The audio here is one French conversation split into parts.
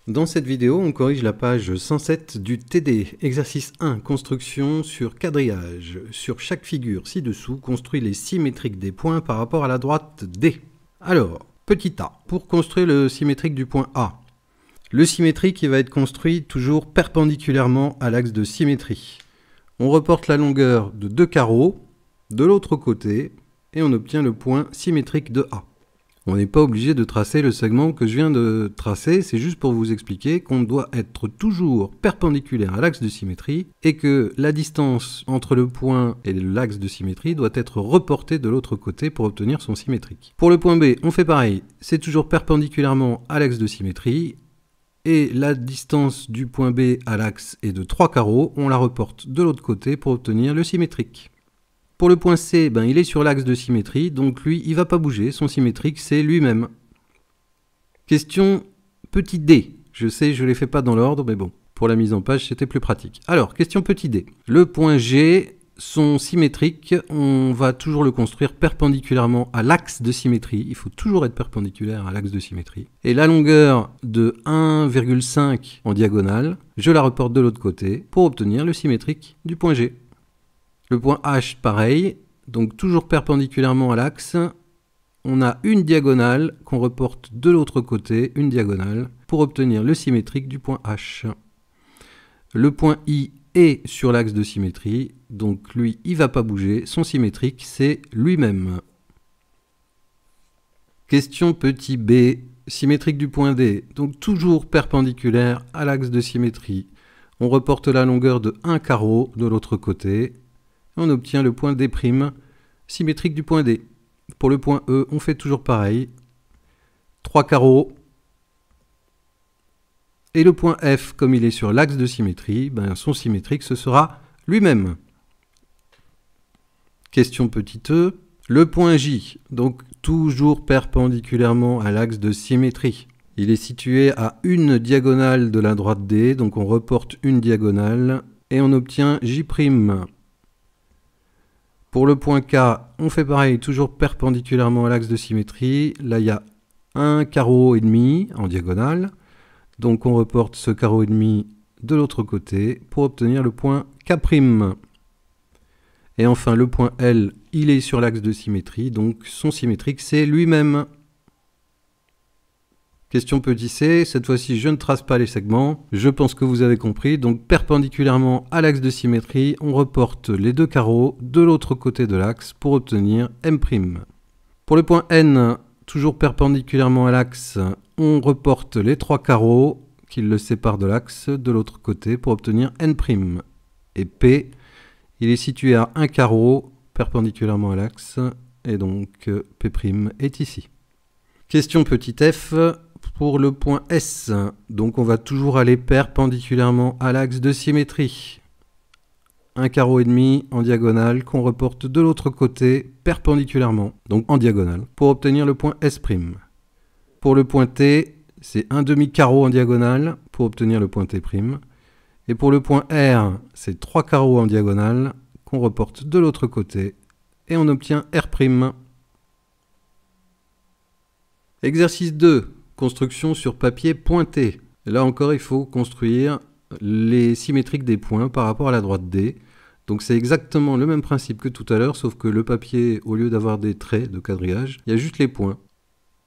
Dans cette vidéo, on corrige la page 107 du TD, exercice 1, construction sur quadrillage. Sur chaque figure ci-dessous, construis les symétriques des points par rapport à la droite D. Alors, petit a, pour construire le symétrique du point A. Le symétrique il va être construit toujours perpendiculairement à l'axe de symétrie. On reporte la longueur de deux carreaux de l'autre côté et on obtient le point symétrique de A. On n'est pas obligé de tracer le segment que je viens de tracer, c'est juste pour vous expliquer qu'on doit être toujours perpendiculaire à l'axe de symétrie et que la distance entre le point et l'axe de symétrie doit être reportée de l'autre côté pour obtenir son symétrique. Pour le point B, on fait pareil, c'est toujours perpendiculairement à l'axe de symétrie et la distance du point B à l'axe est de 3 carreaux, on la reporte de l'autre côté pour obtenir le symétrique. Pour le point C, il est sur l'axe de symétrie, donc lui, il ne va pas bouger. Son symétrique, c'est lui-même. Question petit d. Je sais, je ne les fais pas dans l'ordre, mais bon, pour la mise en page, c'était plus pratique. Alors, question petit d. Le point G, son symétrique, on va toujours le construire perpendiculairement à l'axe de symétrie. Il faut toujours être perpendiculaire à l'axe de symétrie. Et la longueur de 1,5 en diagonale, je la reporte de l'autre côté pour obtenir le symétrique du point G. Le point H, pareil, donc toujours perpendiculairement à l'axe, on a une diagonale qu'on reporte de l'autre côté, une diagonale, pour obtenir le symétrique du point H. Le point I est sur l'axe de symétrie, donc lui, il ne va pas bouger, son symétrique, c'est lui-même. Question petit b, symétrique du point D, donc toujours perpendiculaire à l'axe de symétrie. On reporte la longueur de 1 carreau de l'autre côté, on obtient le point D', symétrique du point D. Pour le point E, on fait toujours pareil. 3 carreaux. Et le point F, comme il est sur l'axe de symétrie, son symétrique, ce sera lui-même. Question petit e. Le point J, donc toujours perpendiculairement à l'axe de symétrie. Il est situé à une diagonale de la droite D, donc on reporte une diagonale et on obtient J'. Pour le point K, on fait pareil, toujours perpendiculairement à l'axe de symétrie. Là, il y a un carreau et demi en diagonale. Donc, on reporte ce carreau et demi de l'autre côté pour obtenir le point K'. Et enfin, le point L, il est sur l'axe de symétrie. Donc, son symétrique, c'est lui-même. Question petit c, cette fois-ci je ne trace pas les segments, je pense que vous avez compris, donc perpendiculairement à l'axe de symétrie, on reporte les deux carreaux de l'autre côté de l'axe pour obtenir M'. Pour le point N, toujours perpendiculairement à l'axe, on reporte les trois carreaux qui le séparent de l'axe de l'autre côté pour obtenir N'. Et P, il est situé à un carreau perpendiculairement à l'axe, et donc P' est ici. Question petit f. Pour le point S, donc on va toujours aller perpendiculairement à l'axe de symétrie. Un carreau et demi en diagonale qu'on reporte de l'autre côté perpendiculairement, donc en diagonale, pour obtenir le point S'. Pour le point T, c'est un demi-carreau en diagonale pour obtenir le point T'. Et pour le point R, c'est 3 carreaux en diagonale qu'on reporte de l'autre côté et on obtient R'. Exercice 2. Construction sur papier pointé. Là encore, il faut construire les symétriques des points par rapport à la droite D. Donc c'est exactement le même principe que tout à l'heure, sauf que le papier, au lieu d'avoir des traits de quadrillage, il y a juste les points.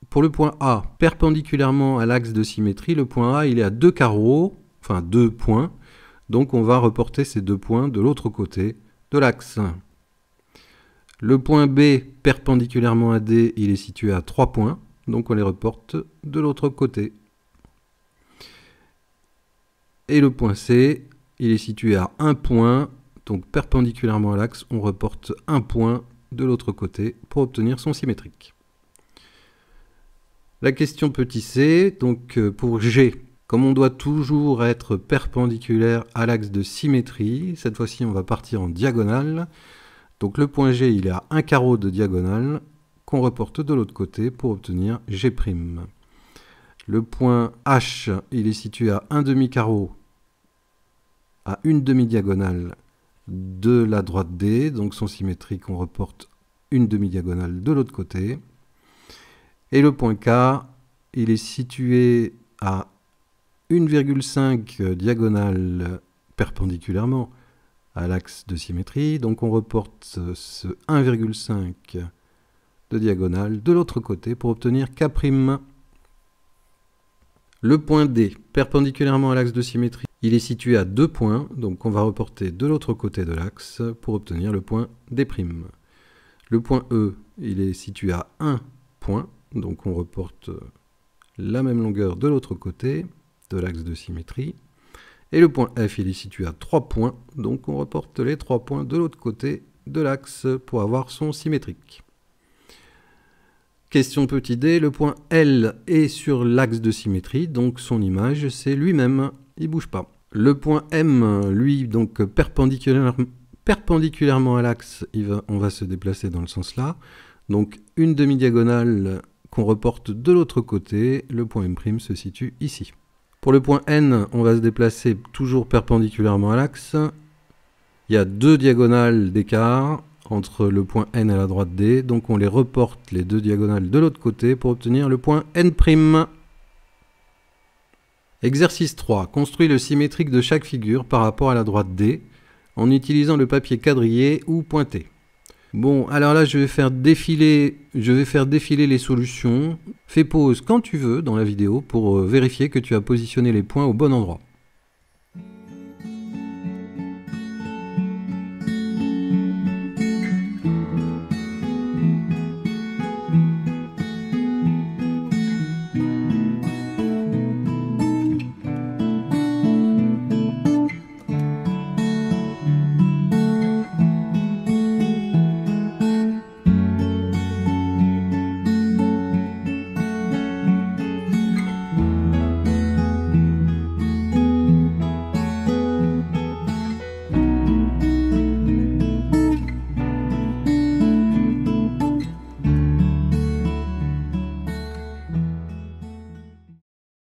Pour le point A, perpendiculairement à l'axe de symétrie, le point A, il est à deux carreaux, enfin deux points. Donc on va reporter ces deux points de l'autre côté de l'axe. Le point B, perpendiculairement à D, il est situé à 3 points. Donc on les reporte de l'autre côté. Et le point C, il est situé à 1 point, donc perpendiculairement à l'axe, on reporte un point de l'autre côté pour obtenir son symétrique. La question petit c, donc pour G, comme on doit toujours être perpendiculaire à l'axe de symétrie, cette fois-ci on va partir en diagonale. Donc le point G, il est à un carreau de diagonale, qu'on reporte de l'autre côté pour obtenir G'. Le point H, il est situé à un demi-carreau, à une demi-diagonale de la droite D, donc son symétrique, on reporte une demi-diagonale de l'autre côté. Et le point K, il est situé à 1,5 diagonale perpendiculairement à l'axe de symétrie. Donc on reporte ce 1,5 de diagonale de l'autre côté pour obtenir K'. Le point D, perpendiculairement à l'axe de symétrie, il est situé à 2 points, donc on va reporter de l'autre côté de l'axe pour obtenir le point D'. Le point E, il est situé à 1 point, donc on reporte la même longueur de l'autre côté de l'axe de symétrie. Et le point F, il est situé à 3 points, donc on reporte les 3 points de l'autre côté de l'axe pour avoir son symétrique. Question petit d, le point L est sur l'axe de symétrie, donc son image c'est lui-même, il ne bouge pas. Le point M, lui, donc perpendiculairement à l'axe, on va se déplacer dans le sens là. Donc une demi-diagonale qu'on reporte de l'autre côté, le point M' se situe ici. Pour le point N, on va se déplacer toujours perpendiculairement à l'axe. Il y a 2 diagonales d'écart entre le point N et la droite D, donc on les reporte les 2 diagonales de l'autre côté pour obtenir le point N'. Exercice 3. Construis le symétrique de chaque figure par rapport à la droite D en utilisant le papier quadrillé ou pointé. Bon, alors là, je vais faire défiler les solutions. Fais pause quand tu veux dans la vidéo pour vérifier que tu as positionné les points au bon endroit.